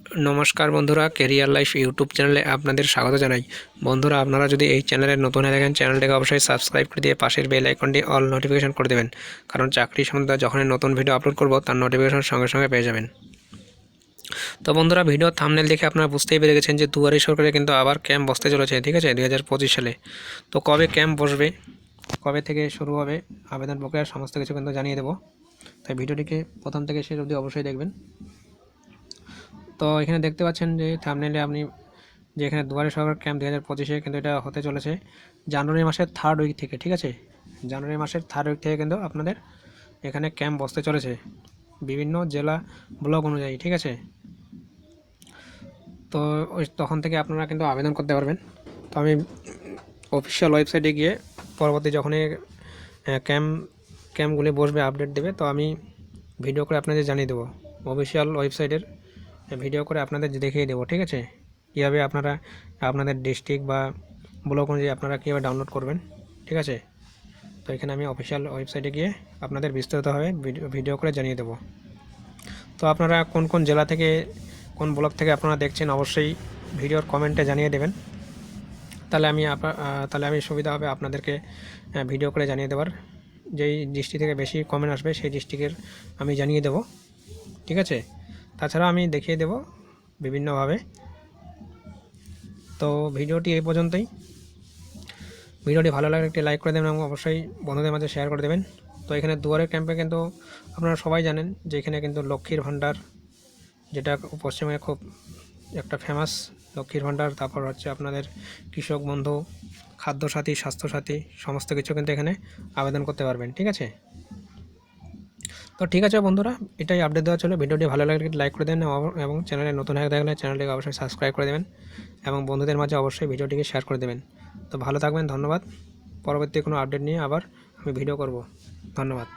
नमस्कार बंधुरा career life YouTube चैनले आपनादेर स्वागत जानाई। बंधुरा आपनारा यदि एई चैनेले नतुन हये थाकेन चैनलटिके अवश्यई साबस्क्राइब करे दिए पाशेर बेल आइकनटी अल नोटिफिकेशन करे देवें, कारण चाकरी सम्बन्धे जखोनी नतुन भिडियो आपलोड करब तार नोटिफिकेशन संगे संगे पेये जाबेन। तो बंधुरा भिडियो थाम्बनेल देखे आपनारा बुझतेई पेरे गेछेन जे दुयारी सरकारे किन्तु आबार कैम्प बसते चलेछे, ठीक आछे 2025 साले। तो कबे कैम्प बसबे, कबे थेके शुरू होबे, आवेदन प्रक्रिया समस्त किछु किन्तु जानिये देब। ताई भिडियोटिके प्रथम थेके शेष अब्दि अवश्यई देखबेन। तो এখানে দেখতে পাচ্ছেন যে থাম্বনেলে আপনি যে এখানে দুয়ারে সরকার ক্যাম্প 2025 কিন্তু এটা হতে চলেছে জানুয়ারি মাসের 3rd উইক থেকে, ঠিক আছে। জানুয়ারি মাসের 3rd উইক থেকে কিন্তু আপনাদের এখানে ক্যাম্প বসতে চলেছে বিভিন্ন জেলা ব্লক অনুযায়ী, ঠিক আছে। তো তখন থেকে আপনারা কিন্তু আবেদন করতে পারবেন। তো আমি অফিশিয়াল ওয়েবসাইটে গিয়ে পরবর্তী যখনই ক্যাম্পগুলি বসবে আপডেট দেবে, তো আমি ভিডিও করে আপনাদের জানিয়ে দেবো। অফিশিয়াল ওয়েবসাইটের ভিডিও করে আপনাদের দেখিয়ে দেবো, ঠিক আছে, কীভাবে আপনারা আপনাদের ডিস্ট্রিক্ট বা ব্লক অনুযায়ী আপনারা কীভাবে ডাউনলোড করবেন, ঠিক আছে। তো এখানে আমি অফিশিয়াল ওয়েবসাইটে গিয়ে আপনাদের বিস্তারিতভাবে ভিডিও করে জানিয়ে দেবো। তো আপনারা কোন কোন জেলা থেকে কোন ব্লক থেকে আপনারা দেখছেন অবশ্যই ভিডিওর কমেন্টে জানিয়ে দেবেন, তাহলে আমি সুবিধা হবে আপনাদেরকে ভিডিও করে জানিয়ে দেওয়ার। যেই ডিস্ট্রিক্ট থেকে বেশি কমেন্ট আসবে সেই ডিস্ট্রিক্টের আমি জানিয়ে দেবো, ঠিক আছে। তাছাড়া আমি দেখিয়ে দেব বিভিন্নভাবে। তো ভিডিওটি এই পর্যন্তই। ভিডিওটি ভালো লাগলে একটি লাইক করে দেবেন এবং অবশ্যই বন্ধুদের মাঝে শেয়ার করে দেবেন। তো এখানে দুয়ারে ক্যাম্পে কিন্তু আপনারা সবাই জানেন যে এখানে কিন্তু লক্ষ্মীর ভাণ্ডার, যেটা পশ্চিমবঙ্গে খুব একটা ফেমাস লক্ষ্মীর ভাণ্ডার, তারপর হচ্ছে আপনাদের কৃষক বন্ধু, খাদ্যসাথী, স্বাস্থ্যসাথী সমস্ত কিছু কিন্তু এখানে আবেদন করতে পারবেন, ঠিক আছে। তো ঠিক আছে বন্ধুরা, এটাই আপডেট দেওয়া ছিল। ভিডিওটি ভালো লাগলে লাইক করে দেন এবং চ্যানেলে নতুন হয়ে থাকলে চ্যানেলটিকে অবশ্যই সাবস্ক্রাইব করে দেবেন এবং বন্ধুদের মাঝে অবশ্যই ভিডিওটিকে শেয়ার করে দেবেন। তো ভালো থাকবেন, ধন্যবাদ। পরবর্তী কোনো আপডেট নিয়ে আবার আমি ভিডিও করব। ধন্যবাদ।